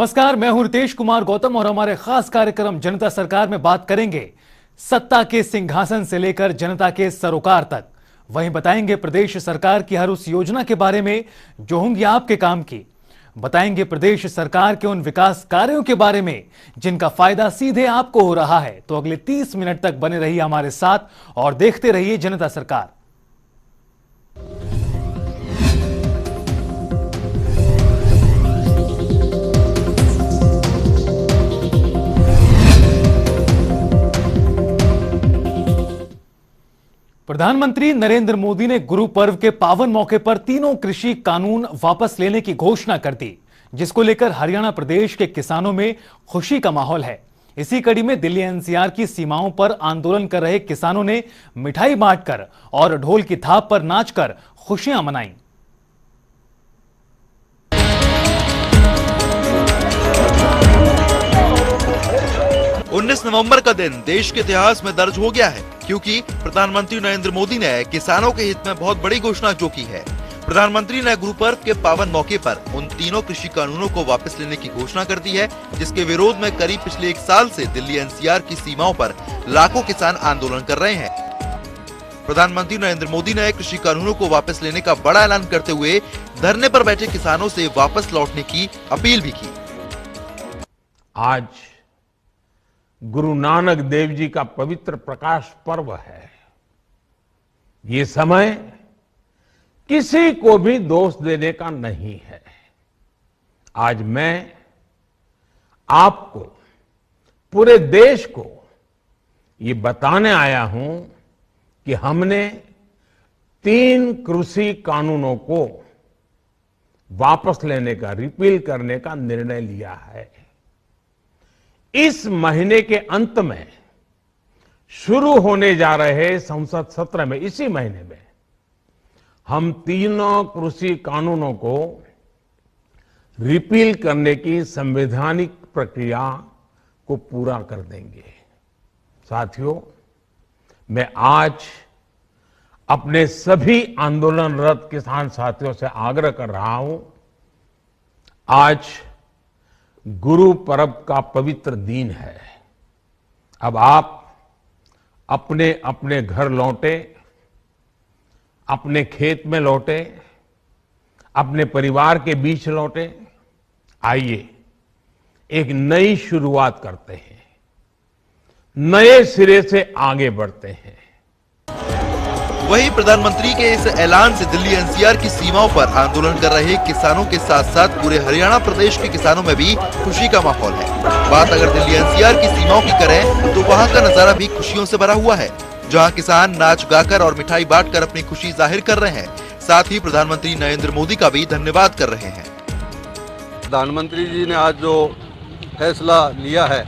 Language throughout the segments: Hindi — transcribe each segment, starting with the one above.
नमस्कार, मैं हूं रितेश कुमार गौतम और हमारे खास कार्यक्रम जनता सरकार में बात करेंगे सत्ता के सिंहासन से लेकर जनता के सरोकार तक। वहीं बताएंगे प्रदेश सरकार की हर उस योजना के बारे में जो होंगी आपके काम की। बताएंगे प्रदेश सरकार के उन विकास कार्यों के बारे में जिनका फायदा सीधे आपको हो रहा है। तो अगले 30 मिनट तक बने रहिए हमारे साथ और देखते रहिए जनता सरकार। प्रधानमंत्री नरेंद्र मोदी ने गुरु पर्व के पावन मौके पर तीनों कृषि कानून वापस लेने की घोषणा कर दी, जिसको लेकर हरियाणा प्रदेश के किसानों में खुशी का माहौल है। इसी कड़ी में दिल्ली एनसीआर की सीमाओं पर आंदोलन कर रहे किसानों ने मिठाई बांटकर और ढोल की थाप पर नाचकर खुशियां मनाई। 19 नवंबर का दिन देश के इतिहास में दर्ज हो गया है, क्योंकि प्रधानमंत्री नरेंद्र मोदी ने किसानों के हित में बहुत बड़ी घोषणा जो की है। प्रधानमंत्री ने गुरु पर्व के पावन मौके पर उन तीनों कृषि कानूनों को वापस लेने की घोषणा कर दी है, जिसके विरोध में करीब पिछले 1 साल से दिल्ली एनसीआर की सीमाओं पर लाखों किसान आंदोलन कर रहे हैं। प्रधानमंत्री नरेंद्र मोदी ने कृषि कानूनों को वापस लेने का बड़ा ऐलान करते हुए धरने पर बैठे किसानों से वापस लौटने की अपील भी की। आज गुरु नानक देव जी का पवित्र प्रकाश पर्व है। ये समय किसी को भी दोष देने का नहीं है। आज मैं आपको, पूरे देश को ये बताने आया हूं कि हमने 3 कृषि कानूनों को वापस लेने का, रिपील करने का निर्णय लिया है। इस महीने के अंत में शुरू होने जा रहे संसद सत्र में, इसी महीने में हम तीनों कृषि कानूनों को रिपील करने की संवैधानिक प्रक्रिया को पूरा कर देंगे। साथियों, मैं आज अपने सभी आंदोलनरत किसान साथियों से आग्रह कर रहा हूं, आज गुरु पर्व का पवित्र दिन है। अब आप अपने अपने घर लौटे, अपने खेत में लौटे, अपने परिवार के बीच लौटे। आइए एक नई शुरुआत करते हैं, नए सिरे से आगे बढ़ते हैं। वहीं प्रधानमंत्री के इस ऐलान से दिल्ली एनसीआर की सीमाओं पर आंदोलन कर रहे किसानों के साथ साथ पूरे हरियाणा प्रदेश के किसानों में भी खुशी का माहौल है। बात अगर दिल्ली एनसीआर की सीमाओं की करें तो वहां का नजारा भी खुशियों से भरा हुआ है, जहां किसान नाच गाकर और मिठाई बांटकर अपनी खुशी जाहिर कर रहे हैं। साथ ही प्रधानमंत्री नरेंद्र मोदी का भी धन्यवाद कर रहे हैं। प्रधानमंत्री जी ने आज जो फैसला लिया है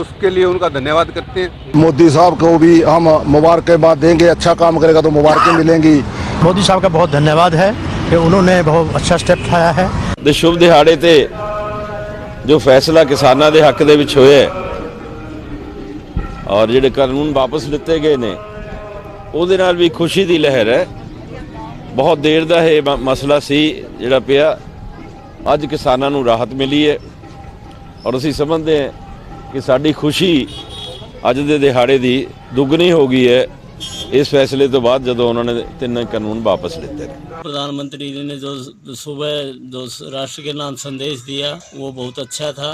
उसके लिए उनका धन्यवाद करते हैं। मोदी साहब को भी हम मुबारकबाद देंगे, अच्छा काम करेगा तो मुबारकें मिलेंगी। मोदी साहब का बहुत धन्यवाद है कि उन्होंने बहुत अच्छा स्टेप उठाया है। ਦੇ ਸ਼ੁਭ ਦਿਹਾੜੇ ਤੇ ਜੋ ਫੈਸਲਾ ਕਿਸਾਨਾਂ ਦੇ ਹੱਕ ਦੇ ਵਿੱਚ ਹੋਇਆ ਔਰ ਜਿਹੜੇ ਕਾਨੂੰਨ ਵਾਪਸ ਲਿੱਤੇ ਗਏ ਨੇ ਉਹਦੇ ਨਾਲ ਵੀ ਖੁਸ਼ੀ ਦੀ ਲਹਿਰ ਹੈ। ਬਹੁਤ ਦੇਰ ਦਾ ਇਹ ਮਸਲਾ ਸੀ ਜਿਹੜਾ ਪਿਆ, ਅੱਜ ਕਿਸਾਨਾਂ ਨੂੰ ਰਾਹਤ ਮਿਲੀ ਹੈ ਔਰ ਅਸੀਂ ਸਮਝਦੇ ਹਾਂ कि साड़ी खुशी अज दे दिहाड़े दी दुगनी हो गई है इस फैसले तो बाद जब उन्होंने 3 कानून वापस लेते हैं। प्रधानमंत्री जी ने जो सुबह जो राष्ट्र के नाम संदेश दिया वो बहुत अच्छा था,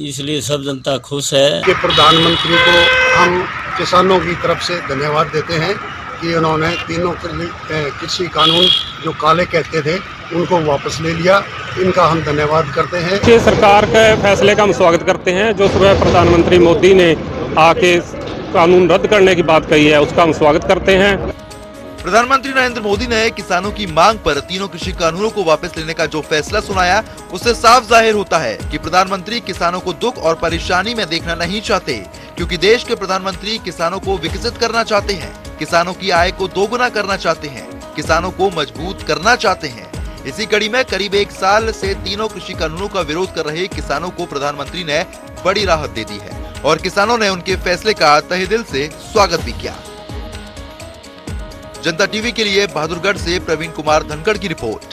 इसलिए सब जनता खुश है कि प्रधानमंत्री को हम किसानों की तरफ से धन्यवाद देते हैं कि उन्होंने तीनों कृषि कानून जो काले कहते थे उनको वापस ले लिया। इनका हम धन्यवाद करते हैं। सरकार के फैसले का हम स्वागत करते हैं। जो सुबह प्रधानमंत्री मोदी ने आके कानून रद्द करने की बात कही है उसका हम स्वागत करते हैं। प्रधानमंत्री नरेंद्र मोदी ने किसानों की मांग पर तीनों कृषि कानूनों को वापस लेने का जो फैसला सुनाया, उससे साफ जाहिर होता है कि प्रधानमंत्री किसानों को दुख और परेशानी में देखना नहीं चाहते, क्योंकि देश के प्रधानमंत्री किसानों को विकसित करना चाहते हैं, किसानों की आय को दोगुना करना चाहते हैं, किसानों को मजबूत करना चाहते हैं। इसी कड़ी में करीब 1 साल से तीनों कृषि कानूनों का विरोध कर रहे किसानों को प्रधानमंत्री ने बड़ी राहत दे दी है और किसानों ने उनके फैसले का तहे दिल से स्वागत भी किया। जनता टीवी के लिए बहादुरगढ़ से प्रवीण कुमार धनखड़ की रिपोर्ट।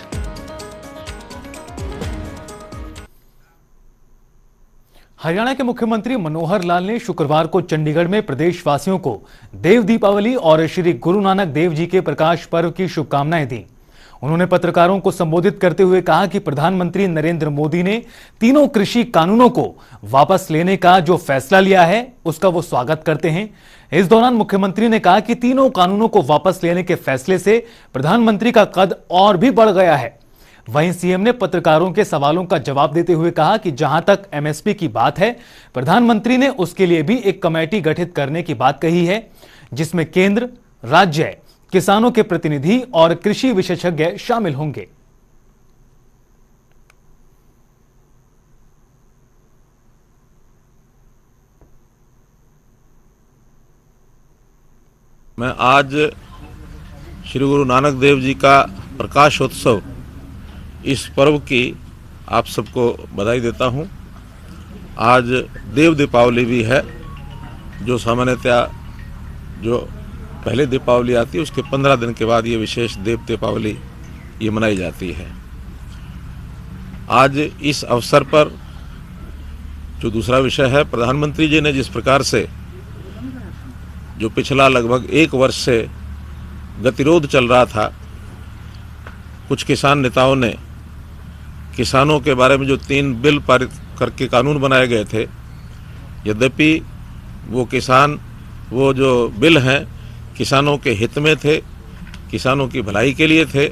हरियाणा के मुख्यमंत्री मनोहर लाल ने शुक्रवार को चंडीगढ़ में प्रदेशवासियों को देव दीपावली और श्री गुरु नानक देव जी के प्रकाश पर्व की शुभकामनाएं दी। उन्होंने पत्रकारों को संबोधित करते हुए कहा कि प्रधानमंत्री नरेंद्र मोदी ने तीनों कृषि कानूनों को वापस लेने का जो फैसला लिया है उसका वो स्वागत करते हैं। इस दौरान मुख्यमंत्री ने कहा कि तीनों कानूनों को वापस लेने के फैसले से प्रधानमंत्री का कद और भी बढ़ गया है। वहीं सीएम ने पत्रकारों के सवालों का जवाब देते हुए कहा कि जहां तक एमएसपी की बात है, प्रधानमंत्री ने उसके लिए भी एक कमेटी गठित करने की बात कही है, जिसमें केंद्र, राज्य, किसानों के प्रतिनिधि और कृषि विशेषज्ञ शामिल होंगे। मैं आज श्री गुरु नानक देव जी का प्रकाशोत्सव, इस पर्व की आप सबको बधाई देता हूं। आज देव दीपावली भी है, जो सामान्यतया जो पहले दीपावली आती है उसके 15 दिन के बाद ये विशेष देव दीपावली ये मनाई जाती है। आज इस अवसर पर जो दूसरा विषय है, प्रधानमंत्री जी ने जिस प्रकार से जो पिछला लगभग 1 वर्ष से गतिरोध चल रहा था, कुछ किसान नेताओं ने किसानों के बारे में जो 3 बिल पारित करके कानून बनाए गए थे, यद्यपि वो जो बिल हैं किसानों के हित में थे, किसानों की भलाई के लिए थे,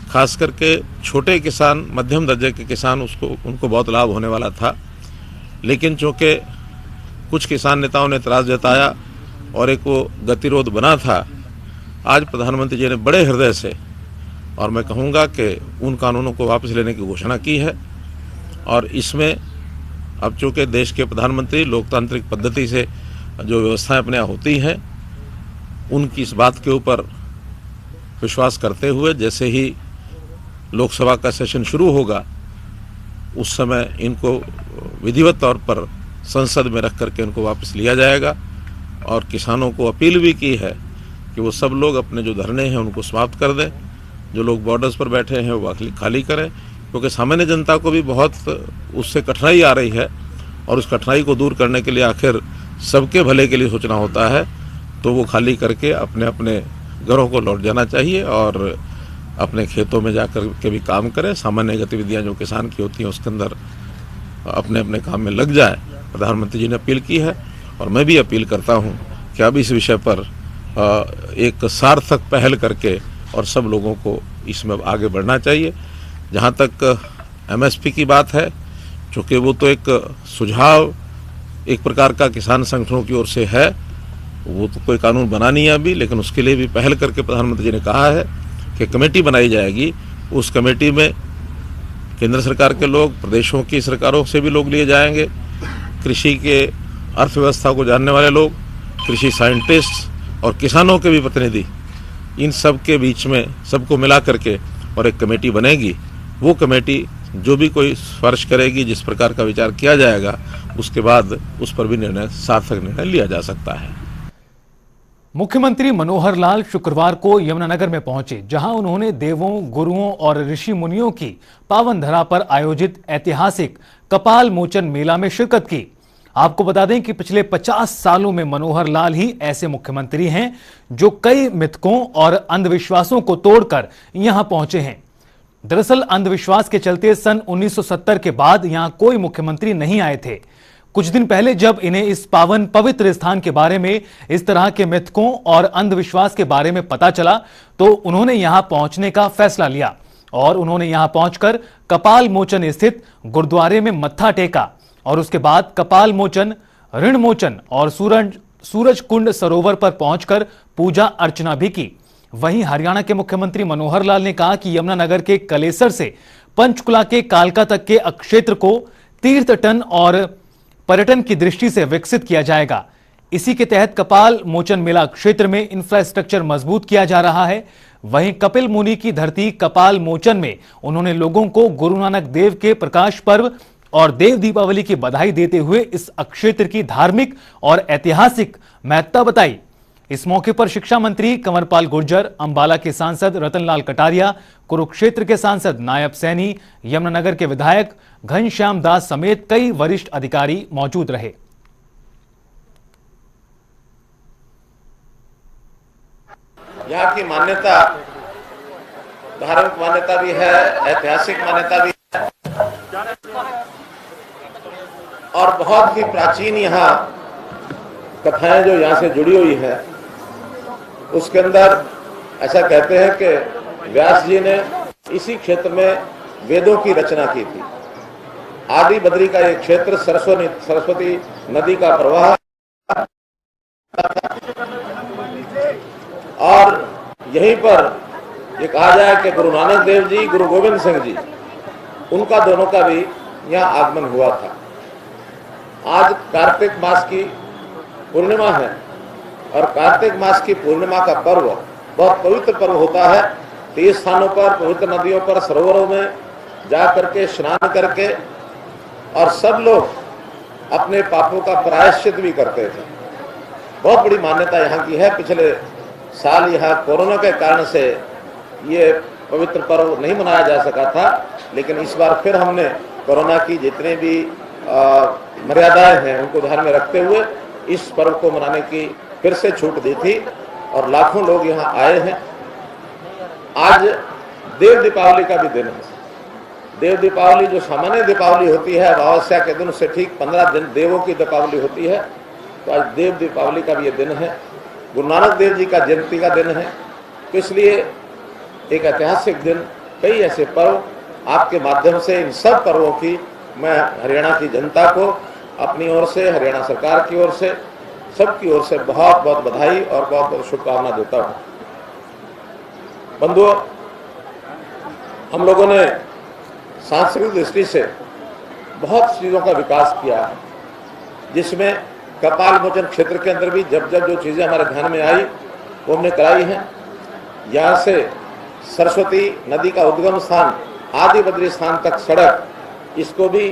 खास करके छोटे किसान, मध्यम दर्जे के किसान उनको बहुत लाभ होने वाला था। लेकिन चूँकि कुछ किसान नेताओं ने एतराज़ जताया और एक वो गतिरोध बना था, आज प्रधानमंत्री जी ने बड़े हृदय से, और मैं कहूँगा कि उन कानूनों को वापस लेने की घोषणा की है। और इसमें अब चूँकि देश के प्रधानमंत्री लोकतांत्रिक पद्धति से जो व्यवस्थाएं अपने यहाँ होती हैं, उनकी इस बात के ऊपर विश्वास करते हुए जैसे ही लोकसभा का सेशन शुरू होगा, उस समय इनको विधिवत तौर पर संसद में रख करके इनको वापस लिया जाएगा। और किसानों को अपील भी की है कि वो सब लोग अपने जो धरने हैं उनको समाप्त कर दें, जो लोग बॉर्डर्स पर बैठे हैं वो खाली करें, क्योंकि सामान्य जनता को भी बहुत उससे कठिनाई आ रही है और उस कठिनाई को दूर करने के लिए आखिर सबके भले के लिए सोचना होता है। तो वो खाली करके अपने अपने घरों को लौट जाना चाहिए और अपने खेतों में जाकर के भी काम करें। सामान्य गतिविधियां जो किसान की होती हैं उसके अंदर अपने अपने काम में लग जाए, प्रधानमंत्री जी ने अपील की है। और मैं भी अपील करता हूं कि अब इस विषय पर एक सार्थक पहल करके और सब लोगों को इसमें आगे बढ़ना चाहिए। जहां तक एमएसपी की बात है, चूँकि वो तो एक सुझाव एक प्रकार का किसान संगठनों की ओर से है, वो तो कोई कानून बना नहीं है अभी, लेकिन उसके लिए भी पहल करके प्रधानमंत्री जी ने कहा है कि कमेटी बनाई जाएगी। उस कमेटी में केंद्र सरकार के लोग, प्रदेशों की सरकारों से भी लोग लिए जाएंगे, कृषि के अर्थव्यवस्था को जानने वाले लोग, कृषि साइंटिस्ट और किसानों के भी प्रतिनिधि, इन सब के बीच में सबको मिला करके और एक कमेटी बनेगी। वो कमेटी जो भी कोई सिफारिश करेगी, जिस प्रकार का विचार किया जाएगा, उसके बाद उस पर भी सार्थक निर्णय लिया जा सकता है। मुख्यमंत्री मनोहर लाल शुक्रवार को यमुनानगर में पहुंचे, जहां उन्होंने देवों, गुरुओं और ऋषि मुनियों की पावन धरा पर आयोजित ऐतिहासिक कपाल मोचन मेला में शिरकत की। आपको बता दें कि पिछले 50 सालों में मनोहर लाल ही ऐसे मुख्यमंत्री हैं जो कई मिथकों और अंधविश्वासों को तोड़कर यहां पहुंचे हैं। दरअसल अंधविश्वास के चलते सन 1970 के बाद यहां कोई मुख्यमंत्री नहीं आए थे। कुछ दिन पहले जब इन्हें इस पावन पवित्र स्थान के बारे में, इस तरह के मिथकों और अंधविश्वास के बारे में पता चला, तो उन्होंने यहां पहुंचने का फैसला लिया और उन्होंने यहां पहुंचकर कपाल मोचन स्थित गुरुद्वारे में मत्था टेका और उसके बाद कपाल मोचन, ऋण मोचन और सूरज कुंड सरोवर पर पहुंचकर पूजा अर्चना भी की। वहीं हरियाणा के मुख्यमंत्री मनोहर लाल ने कहा कि यमुनानगर के कलेसर से पंचकुला के कालका तक के क्षेत्र को तीर्थटन और पर्यटन की दृष्टि से विकसित किया जाएगा। इसी के तहत कपाल मोचन मेला क्षेत्र में इंफ्रास्ट्रक्चर मजबूत किया जा रहा है। वहीं कपिल मुनि की धरती कपाल मोचन में उन्होंने लोगों को गुरु नानक देव के प्रकाश पर्व और देव दीपावली की बधाई देते हुए इस क्षेत्र की धार्मिक और ऐतिहासिक महत्ता बताई। इस मौके पर शिक्षा मंत्री कंवरपाल गुर्जर, अंबाला के सांसद रतनलाल कटारिया, कुरुक्षेत्र के सांसद नायब सैनी, यमुनानगर के विधायक घनश्याम दास समेत कई वरिष्ठ अधिकारी मौजूद रहे। यहाँ की मान्यता धार्मिक मान्यता भी है, ऐतिहासिक मान्यता भी है और बहुत ही प्राचीन यहाँ कथाएं जो यहाँ से जुड़ी हुई है। उसके अंदर ऐसा कहते हैं कि व्यास जी ने इसी क्षेत्र में वेदों की रचना की थी। आदि बद्री का एक क्षेत्र सरस्वती नदी का प्रवाह और यहीं पर ये कहा जाए कि गुरु नानक देव जी, गुरु गोविंद सिंह जी, उनका दोनों का भी यहाँ आगमन हुआ था। आज कार्तिक मास की पूर्णिमा है और कार्तिक मास की पूर्णिमा का पर्व बहुत पवित्र पर्व होता है। 30 स्थानों पर, पवित्र नदियों पर, सरोवरों में जा करके स्नान करके और सब लोग अपने पापों का प्रायश्चित भी करते थे। बहुत बड़ी मान्यता यहाँ की है। पिछले साल यहाँ कोरोना के कारण से ये पवित्र पर्व नहीं मनाया जा सका था, लेकिन इस बार फिर हमने कोरोना की जितने भी मर्यादाएं हैं उनको ध्यान में रखते हुए इस पर्व को मनाने की फिर से छूट दी थी और लाखों लोग यहाँ आए हैं। आज देव दीपावली का भी दिन है। देव दीपावली जो सामान्य दीपावली होती है अमावस्या के दिन, उससे ठीक 15 दिन देवों की दीपावली होती है। तो आज देव दीपावली का भी ये दिन है। गुरु नानक देव जी का जयंती का दिन है, तो इसलिए एक ऐतिहासिक दिन। कई ऐसे पर्व आपके माध्यम से, इन सब पर्वों की मैं हरियाणा की जनता को अपनी ओर से, हरियाणा सरकार की ओर से, सबकी ओर से बहुत बहुत बधाई और बहुत बहुत शुभकामना देता हूँ। बंधुओं, हम लोगों ने सांस्कृतिक दृष्टि से बहुत चीज़ों का विकास किया है, जिसमें कपाल मोचन क्षेत्र के अंदर भी जब जब जो चीज़ें हमारे ध्यान में आई वो हमने कराई हैं। यहाँ से सरस्वती नदी का उद्गम स्थान आदि बद्री स्थान तक सड़क, इसको भी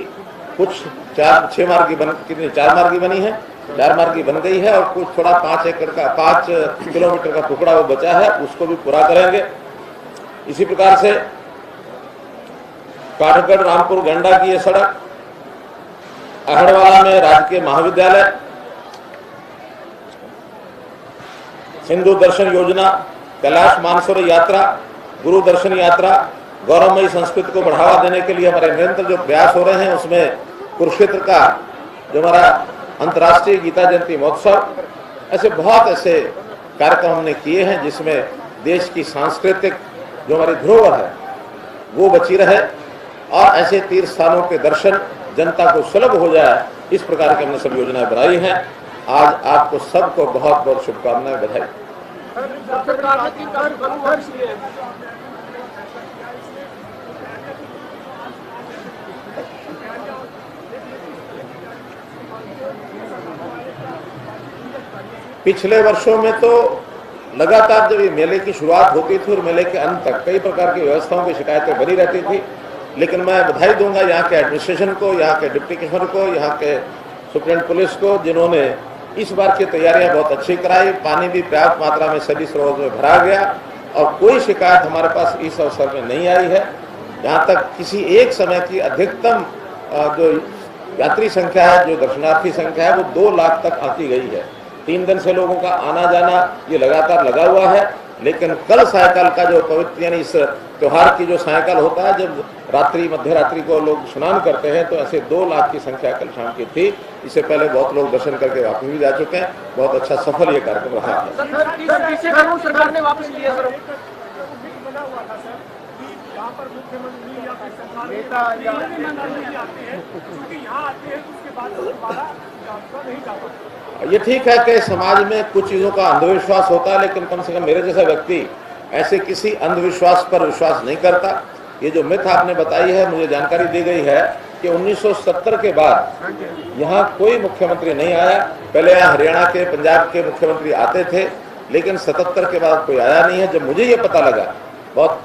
कुछ 4 मार्गी बनी है, 4 मार्गी बन गई है और कुछ थोड़ा 5 किलोमीटर का टुकड़ा वो बचा है, उसको भी पूरा करेंगे। इसी प्रकार से काठगढ़ रामपुर गंडा की ये सड़क, अहड़वाला में राजकीय महाविद्यालय, सिंधु दर्शन योजना, कैलाश मानसरोवर यात्रा, गुरु दर्शन यात्रा, गौरवमयी संस्कृति को बढ़ावा देने के लिए हमारे निरंतर जो प्रयास हो रहे हैं, उसमें कुरुक्षेत्र का जो हमारा अंतर्राष्ट्रीय गीता जयंती महोत्सव, ऐसे बहुत ऐसे कार्यक्रम हमने किए हैं जिसमें देश की सांस्कृतिक जो हमारी धरोहर है वो बची रहे और ऐसे तीर्थ स्थानों के दर्शन जनता को सुलभ हो जाए, इस प्रकार की हमने सब योजनाएं बनाई हैं। आज आपको सबको बहुत बहुत शुभकामनाएं, बधाई। पिछले वर्षों में तो लगातार जब ये मेले की शुरुआत होती थी और मेले के अंत तक कई प्रकार की व्यवस्थाओं की शिकायतें बनी रहती थी, लेकिन मैं बधाई दूंगा यहाँ के एडमिनिस्ट्रेशन को, यहाँ के डिप्टी कमिश्नर को, यहाँ के सुप्रीम पुलिस को, जिन्होंने इस बार की तैयारियां बहुत अच्छी कराई। पानी भी पर्याप्त मात्रा में सभी सरोवर में भरा गया और कोई शिकायत हमारे पास इस अवसर में नहीं आई है। यहाँ तक किसी एक समय की अधिकतम जो यात्री संख्या है, जो दर्शनार्थी संख्या है, वो 2 लाख तक आती गई है। 3 दिन से लोगों का आना जाना ये लगातार लगा हुआ है। लेकिन कल सायकाल का जो पवित्र यानी इस त्योहार की जो सायकाल होता है, जब मध्य रात्रि को लोग स्नान करते हैं, तो ऐसे 2 लाख की संख्या कल शाम की थी। इससे पहले बहुत लोग दर्शन करके वापस भी जा चुके हैं। बहुत अच्छा सफल ये कार्यक्रम रहा है। सरकार ने वापस लिया सर, ये ठीक है कि समाज में कुछ चीजों का अंधविश्वास होता है, लेकिन कम से कम मेरे जैसा व्यक्ति ऐसे किसी अंधविश्वास पर विश्वास नहीं करता। ये जो मिथ आपने बताई है, मुझे जानकारी दी गई है कि 1970 के बाद यहाँ कोई मुख्यमंत्री नहीं आया। पहले यहाँ हरियाणा के, पंजाब के मुख्यमंत्री आते थे, लेकिन 77 के बाद कोई आया नहीं है। जब मुझे ये पता लगा, बहुत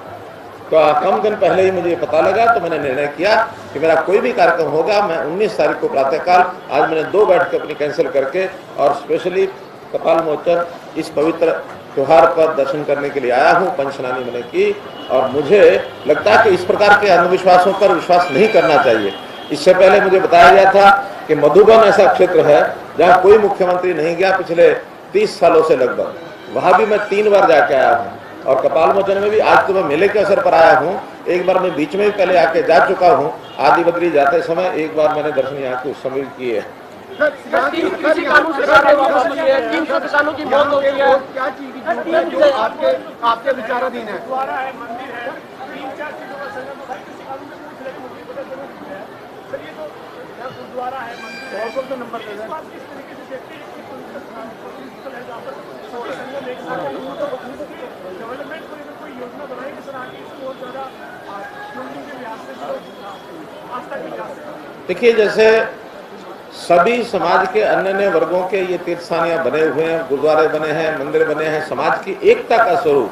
कम दिन पहले ही मुझे ये पता लगा, तो मैंने निर्णय किया कि मेरा कोई भी कार्यक्रम होगा, मैं 19 तारीख को प्रातःकाल, आज मैंने 2 बैठकें अपनी कैंसिल करके और स्पेशली कपाल मोचन इस पवित्र त्योहार पर दर्शन करने के लिए आया हूँ, पंचस्नानी होने की। और मुझे लगता है कि इस प्रकार के अंधविश्वासों पर विश्वास नहीं करना चाहिए। इससे पहले मुझे बताया गया था कि मधुबन ऐसा क्षेत्र है जहाँ कोई मुख्यमंत्री नहीं गया पिछले 30 सालों से लगभग, वहां भी मैं 3 बार जाके आया हूँ। और कपाल मोचन में भी आज तो मैं मेले के अवसर पर आया हूँ, एक बार मैं बीच में भी पहले आके जा चुका हूँ। आदि बद्री जाते समय एक बार मैंने दर्शन यहाँ के उस समय किए। कृषि कानून सरकार ने वापस लिए, 300 किसानों की मौत हो गई है, क्या चीज की जरूरत है जो आपके विचाराधीन है? देखिए, जैसे सभी समाज के अन्य वर्गों के ये तीर्थ स्थानियां बने हुए हैं, गुरुद्वारे बने हैं, मंदिर बने हैं, समाज की एकता का स्वरूप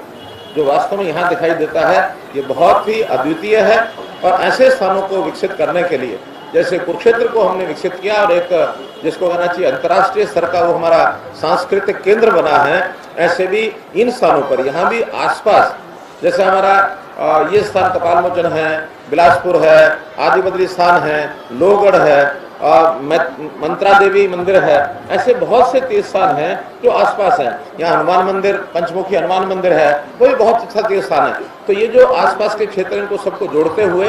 जो वास्तव में यहाँ दिखाई देता है, ये बहुत ही अद्वितीय है। और ऐसे स्थानों को विकसित करने के लिए जैसे कुरुक्षेत्र को हमने विकसित किया और एक जिसको कहना चाहिए अंतर्राष्ट्रीय स्तर का वो हमारा सांस्कृतिक केंद्र बना है, ऐसे भी इन स्थानों पर यहाँ भी आसपास जैसे हमारा ये स्थान कपाल मोचन है, बिलासपुर है, आदि बद्री स्थान है, लोहगढ़ है, मंत्रा देवी मंदिर है, ऐसे बहुत से तीर्थ स्थान हैं जो आसपास हैं। यहाँ हनुमान मंदिर, पंचमुखी हनुमान मंदिर है, वो भी बहुत अच्छा तीर्थ स्थान है। तो ये जो आसपास के क्षेत्र हैं, इनको सबको जोड़ते हुए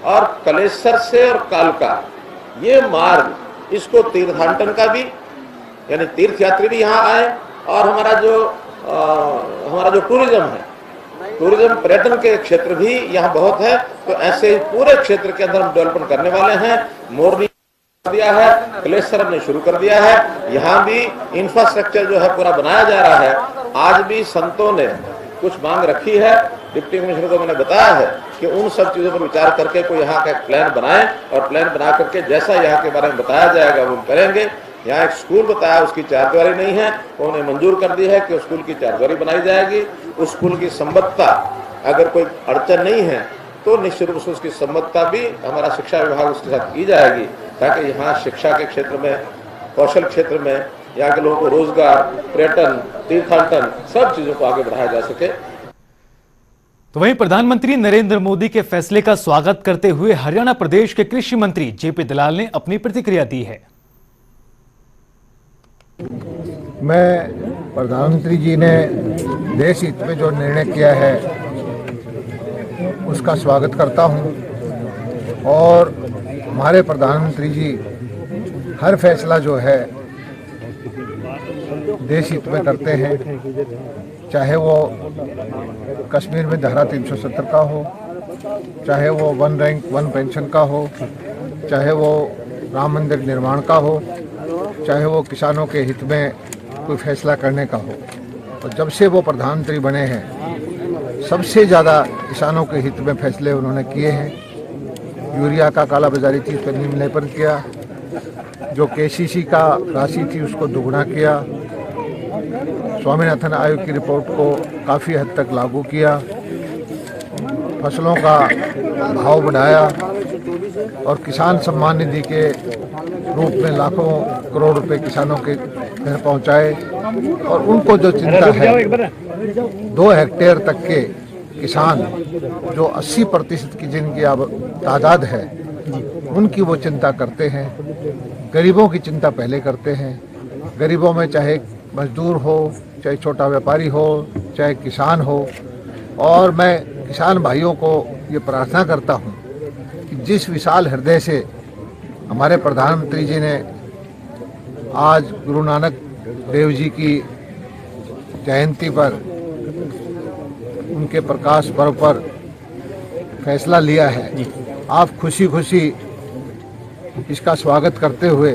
और कलेश्वर से और कालका ये मार्ग, इसको तीर्थाटन का भी यानी तीर्थ यात्री भी यहाँ आए और हमारा जो टूरिज्म है, टूरिज्म पर्यटन के क्षेत्र भी यहाँ बहुत है। तो ऐसे पूरे क्षेत्र के अंदर हम डेवलपमेंट करने वाले हैं। मोरनी दिया है, कलेश्वर हमने शुरू कर दिया है, यहाँ भी इंफ्रास्ट्रक्चर जो है पूरा बनाया जा रहा है। आज भी संतों ने कुछ मांग रखी है, डिप्टी कमिश्नर को मैंने बताया है कि उन सब चीजों पर विचार करके कोई यहाँ का प्लान बनाए और प्लान बना करके जैसा यहाँ के बारे में बताया जाएगा वो करेंगे। यहाँ एक स्कूल बताया, उसकी चारदीवारी नहीं है, उन्होंने मंजूर कर दी है कि स्कूल की चारदीवारी बनाई जाएगी। उस स्कूल की संबद्धता अगर कोई अड़चन नहीं है तो निश्चित रूप से उसकी संबद्धता भी हमारा शिक्षा विभाग उसके साथ की जाएगी, ताकि यहाँ शिक्षा के क्षेत्र में, कौशल क्षेत्र में यहाँ के लोगों को रोजगार, पर्यटन, तीर्थाटन सब चीजों को आगे बढ़ाया जा सके। तो वहीं प्रधानमंत्री नरेंद्र मोदी के फैसले का स्वागत करते हुए हरियाणा प्रदेश के कृषि मंत्री जेपी दलाल ने अपनी प्रतिक्रिया दी है। मैं प्रधानमंत्री जी ने देश हित में जो निर्णय किया है उसका स्वागत करता हूं और हमारे प्रधानमंत्री जी हर फैसला जो है देश हित में करते हैं, चाहे वो कश्मीर में धारा 370 का हो, चाहे वो 1 रैंक 1 पेंशन का हो, चाहे वो राम मंदिर निर्माण का हो, चाहे वो किसानों के हित में कोई फैसला करने का हो। और जब से वो प्रधानमंत्री बने हैं सबसे ज़्यादा किसानों के हित में फैसले उन्होंने किए हैं। यूरिया का कालाबाजारी थी उसका नियमन किया, जो केसीसी का राशि थी उसको दोगुना किया, स्वामीनाथन आयोग की रिपोर्ट को काफ़ी हद तक लागू किया, फसलों का भाव बढ़ाया और किसान सम्मान निधि के रूप में लाखों करोड़ रुपए किसानों के घर पहुंचाए। और उनको जो चिंता है 2 हेक्टेयर तक के किसान जो 80% की जिनकी तादाद है उनकी वो चिंता करते हैं। गरीबों की चिंता पहले करते हैं। गरीबों में चाहे मजदूर हो, चाहे छोटा व्यापारी हो, चाहे किसान हो। और मैं किसान भाइयों को ये प्रार्थना करता हूँ कि जिस विशाल हृदय से हमारे प्रधानमंत्री जी ने आज गुरु नानक देव जी की जयंती पर, उनके प्रकाश पर्व पर फैसला लिया है, आप खुशी खुशी इसका स्वागत करते हुए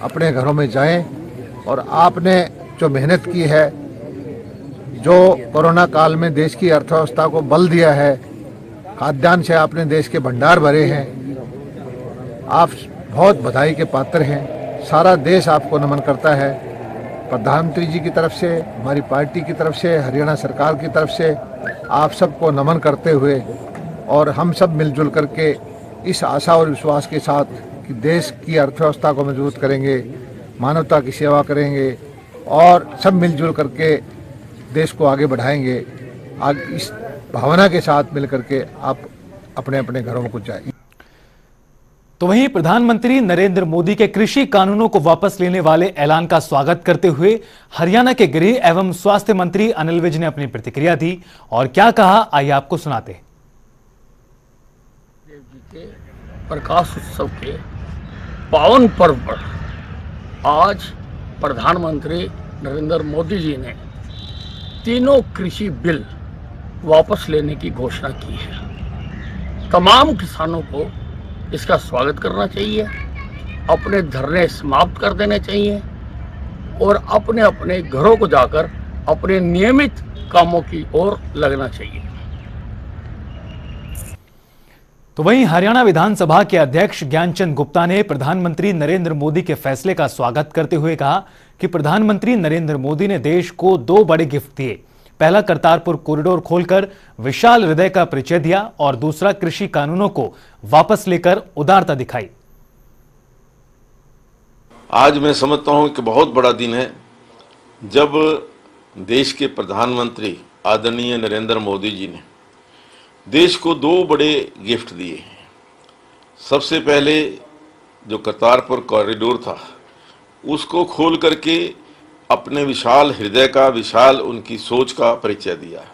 अपने घरों में जाएं। और आपने जो मेहनत की है, जो कोरोना काल में देश की अर्थव्यवस्था को बल दिया है, खाद्यान्न से आपने देश के भंडार भरे हैं, आप बहुत बधाई के पात्र हैं। सारा देश आपको नमन करता है। प्रधानमंत्री जी की तरफ से, हमारी पार्टी की तरफ से, हरियाणा सरकार की तरफ से आप सबको नमन करते हुए और हम सब मिलजुल करके इस आशा और विश्वास के साथ कि देश की अर्थव्यवस्था को मजबूत करेंगे, मानवता की सेवा करेंगे, और सब मिलजुल करके देश को आगे बढ़ाएंगे। आगे इस भावना के साथ मिलकर के आप अपने अपने घरों को जाइए। तो वहीं प्रधानमंत्री नरेंद्र मोदी के कृषि कानूनों को वापस लेने वाले ऐलान का स्वागत करते हुए हरियाणा के गृह एवं स्वास्थ्य मंत्री अनिल विज ने अपनी प्रतिक्रिया दी और क्या कहा, आइए आपको सुनाते हैं। देव जी के प्रकाश उत्सव के पावन पर्व पर आज प्रधानमंत्री नरेंद्र मोदी जी ने तीनों कृषि बिल वापस लेने की घोषणा की है। तमाम किसानों को इसका स्वागत करना चाहिए, अपने धरने समाप्त कर देने चाहिए और अपने अपने घरों को जाकर अपने नियमित कामों की ओर लगना चाहिए। तो वहीं हरियाणा विधानसभा के अध्यक्ष ज्ञानचंद गुप्ता ने प्रधानमंत्री नरेंद्र मोदी के फैसले का स्वागत करते हुए कहा कि प्रधानमंत्री नरेंद्र मोदी ने देश को 2 बड़े गिफ्ट दिए। पहला, करतारपुर कॉरिडोर खोलकर विशाल हृदय का परिचय दिया और दूसरा, कृषि कानूनों को वापस लेकर उदारता दिखाई। आज मैं समझता हूं कि बहुत बड़ा दिन है जब देश के प्रधानमंत्री आदरणीय नरेंद्र मोदी जी ने देश को 2 बड़े गिफ्ट दिए। सबसे पहले जो करतारपुर कॉरिडोर था उसको खोल करके अपने विशाल हृदय का, विशाल उनकी सोच का परिचय दिया है।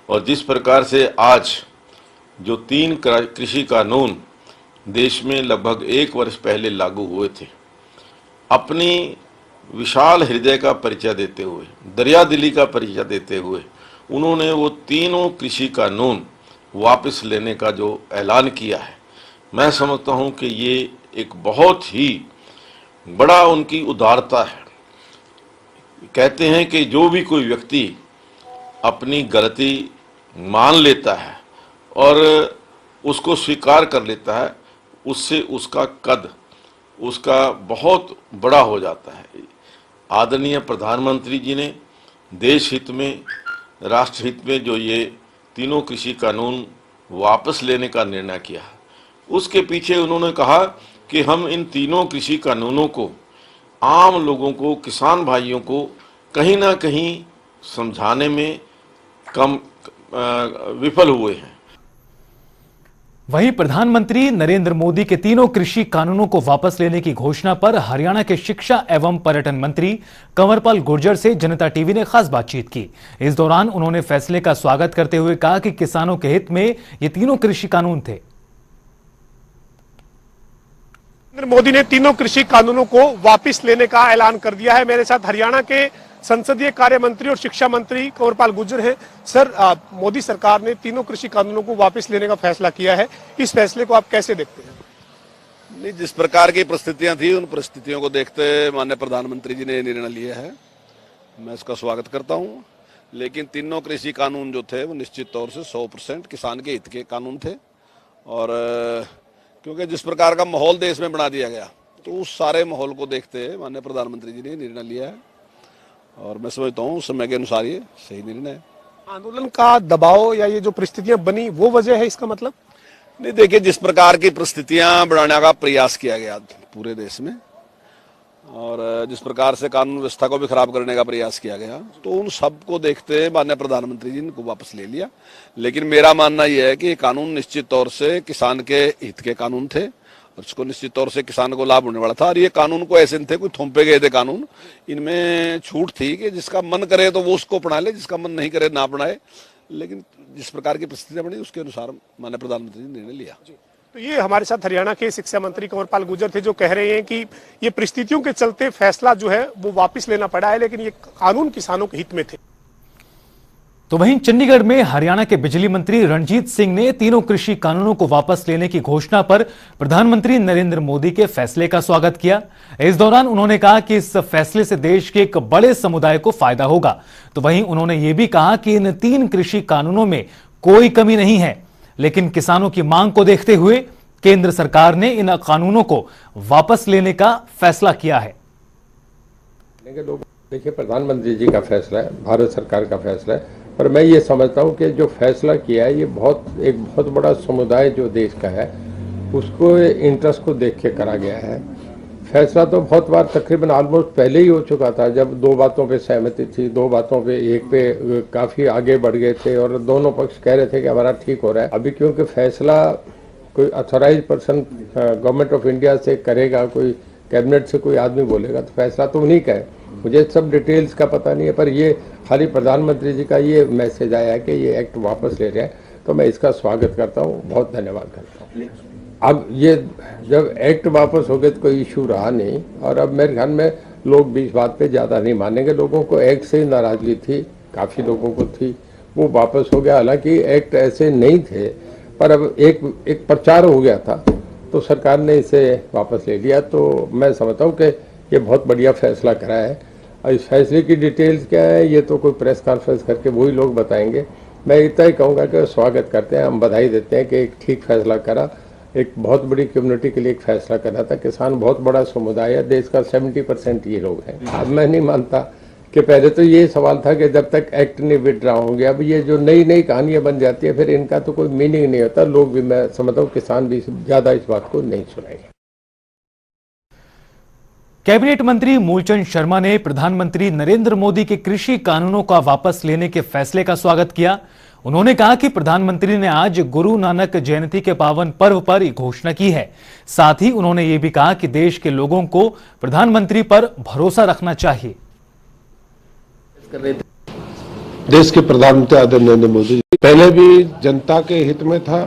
और जिस प्रकार से आज जो 3 कृषि कानून देश में लगभग 1 वर्ष पहले लागू हुए थे, अपनी विशाल हृदय का परिचय देते हुए, दरियादिली का परिचय देते हुए उन्होंने वो तीनों कृषि कानून वापस लेने का जो ऐलान किया है, मैं समझता हूं कि ये एक बहुत ही बड़ा उनकी उदारता है। कहते हैं कि जो भी कोई व्यक्ति अपनी गलती मान लेता है और उसको स्वीकार कर लेता है, उससे उसका कद उसका बहुत बड़ा हो जाता है। आदरणीय प्रधानमंत्री जी ने देश हित में, राष्ट्र हित में जो ये तीनों कृषि कानून वापस लेने का निर्णय किया, उसके पीछे उन्होंने कहा कि हम इन तीनों कृषि कानूनों को आम लोगों को, किसान भाइयों को कहीं ना कहीं समझाने में विफल हुए हैं। वहीं प्रधानमंत्री नरेंद्र मोदी के तीनों कृषि कानूनों को वापस लेने की घोषणा पर हरियाणा के शिक्षा एवं पर्यटन मंत्री कंवरपाल गुर्जर से जनता टीवी ने खास बातचीत की। इस दौरान उन्होंने फैसले का स्वागत करते हुए कहा कि किसानों के हित में ये तीनों कृषि कानून थे। नरेंद्र मोदी ने तीनों कृषि कानूनों को वापस लेने का ऐलान कर दिया है। मेरे साथ हरियाणा के संसदीय कार्य मंत्री और शिक्षा मंत्री कंवरपाल गुर्जर हैं। सर, मोदी सरकार ने तीनों कृषि कानूनों को वापस लेने का फैसला किया है, इस फैसले को आप कैसे देखते हैं? नहीं, जिस प्रकार की परिस्थितियां थी उन परिस्थितियों को देखते माननीय प्रधानमंत्री जी ने निर्णय लिया है, मैं इसका स्वागत करता हूं। लेकिन तीनों कृषि कानून जो थे वो निश्चित तौर से 100% किसान के हित के कानून थे और क्योंकि जिस प्रकार का माहौल देश में बना दिया गया तो उस सारे माहौल को देखते हुए माननीय प्रधानमंत्री जी ने निर्णय लिया है और मैं समझता हूँ उस समय के अनुसार ये सही निर्णय है। आंदोलन का दबाव या ये जो परिस्थितियां बनी वो वजह है इसका मतलब? नहीं, देखिए, जिस प्रकार की परिस्थितियां बढ़ाने का प्रयास किया गया पूरे देश में और जिस प्रकार से कानून व्यवस्था को भी खराब करने का प्रयास किया गया, तो उन सब को देखते हुए माननीय प्रधानमंत्री जी ने इनको वापस ले लिया। लेकिन मेरा मानना यह है कि ये कानून निश्चित तौर से किसान के हित के कानून थे और इसको निश्चित तौर से किसान को लाभ होने वाला था। और ये कानून को ऐसे नहीं थे कोई थोपे गए थे कानून, इनमें छूट थी कि जिसका मन करे तो वो उसको अपना ले, जिसका मन नहीं करे ना अपनाए। लेकिन जिस प्रकार की परिस्थितियां बनी उसके अनुसार माननीय प्रधानमंत्री ने निर्णय लिया। तो ये हमारे साथ हरियाणा के शिक्षा मंत्री कंवरपाल गुर्जर थे जो कह रहे हैं कि ये परिस्थितियों के चलते फैसला जो है वो वापस लेना पड़ा है, लेकिन ये कानून किसानों के हित में थे। तो वहीं चंडीगढ़ में हरियाणा के बिजली मंत्री रणजीत सिंह ने तीनों कृषि कानूनों को वापस लेने की घोषणा पर प्रधानमंत्री नरेंद्र मोदी के फैसले का स्वागत किया। इस दौरान उन्होंने कहा कि इस फैसले से देश के एक बड़े समुदाय को फायदा होगा। तो वहीं उन्होंने ये भी कहा कि इन 3 कृषि कानूनों में कोई कमी नहीं है, लेकिन किसानों की मांग को देखते हुए केंद्र सरकार ने इन कानूनों को वापस लेने का फैसला किया है। देखिए, प्रधानमंत्री जी का फैसला है, भारत सरकार का फैसला है, पर मैं ये समझता हूँ कि जो फैसला किया है ये एक बहुत बड़ा समुदाय जो देश का है उसको इंटरेस्ट को देख के करा गया है। फैसला तो बहुत बार तकरीबन ऑलमोस्ट पहले ही हो चुका था, जब दो बातों पे सहमति थी, दो बातों पे एक पे काफी आगे बढ़ गए थे और दोनों पक्ष कह रहे थे कि हमारा ठीक हो रहा है। अभी क्योंकि फैसला कोई authorise person government of India से करेगा, कोई कैबिनेट से कोई आदमी बोलेगा, तो फैसला तो उन्हीं का है। मुझे सब डिटेल्स का पता नहीं है, पर ये खाली प्रधानमंत्री जी का ये मैसेज आया है कि ये एक्ट वापस ले रहे हैं, तो मैं इसका स्वागत करता हूँ, बहुत धन्यवाद करता हूँ। अब ये जब एक्ट वापस हो गए तो कोई इशू रहा नहीं, और अब मेरे ख्याल में लोग भी इस बात पे ज़्यादा नहीं मानेंगे। लोगों को एक्ट से ही नाराजगी थी, काफ़ी लोगों को थी, वो वापस हो गया। हालांकि एक्ट ऐसे नहीं थे, पर अब एक प्रचार हो गया था, तो सरकार ने इसे वापस ले लिया। तो मैं समझता हूँ कि ये बहुत बढ़िया फैसला करा है। और इस फैसले की डिटेल्स क्या है, ये तो कोई प्रेस कॉन्फ्रेंस करके वही लोग बताएंगे। मैं इतना ही कहूँगा कि स्वागत करते हैं, हम बधाई देते हैं कि एक ठीक फैसला करा, एक बहुत बड़ी कम्युनिटी के लिए एक फैसला करा था। किसान बहुत बड़ा समुदाय है, देश का 70% ये लोग हैं। अब मैं नहीं मानता कि पहले तो ये सवाल था कि जब तक एक्ट नहीं विड्रॉ होंगे, अब ये जो नई नई कहानियां बन जाती है फिर इनका तो कोई मीनिंग नहीं होता। लोग भी, मैं समझता हूँ किसान भी ज़्यादा इस बात को नहीं सुनेंगे। कैबिनेट मंत्री मूलचंद शर्मा ने प्रधानमंत्री नरेंद्र मोदी के कृषि कानूनों का वापस लेने के फैसले का स्वागत किया। उन्होंने कहा कि प्रधानमंत्री ने आज गुरु नानक जयंती के पावन पर्व पर घोषणा की है। साथ ही उन्होंने ये भी कहा कि देश के लोगों को प्रधानमंत्री पर भरोसा रखना चाहिए। देश के प्रधानमंत्री आदरणीय नरेंद्र मोदी पहले भी जनता के हित में था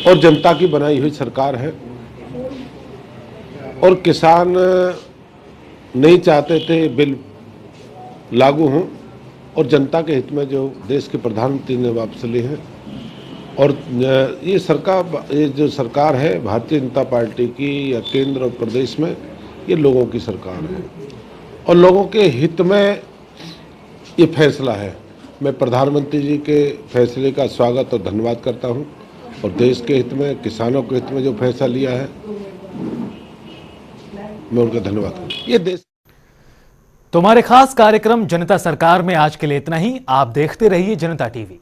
और जनता की बनाई हुई सरकार है, और किसान नहीं चाहते थे बिल लागू हों, और जनता के हित में जो देश के प्रधानमंत्री ने वापस ली है। और ये जो सरकार है भारतीय जनता पार्टी की, या केंद्र और प्रदेश में, ये लोगों की सरकार है और लोगों के हित में ये फैसला है। मैं प्रधानमंत्री जी के फैसले का स्वागत और धन्यवाद करता हूँ, और देश के हित में, किसानों के हित में जो फैसला लिया है, मैं उनका धन्यवाद करता हूँ। ये देश तो हमारे खास कार्यक्रम जनता सरकार में आज के लिए इतना ही। आप देखते रहिए जनता टीवी।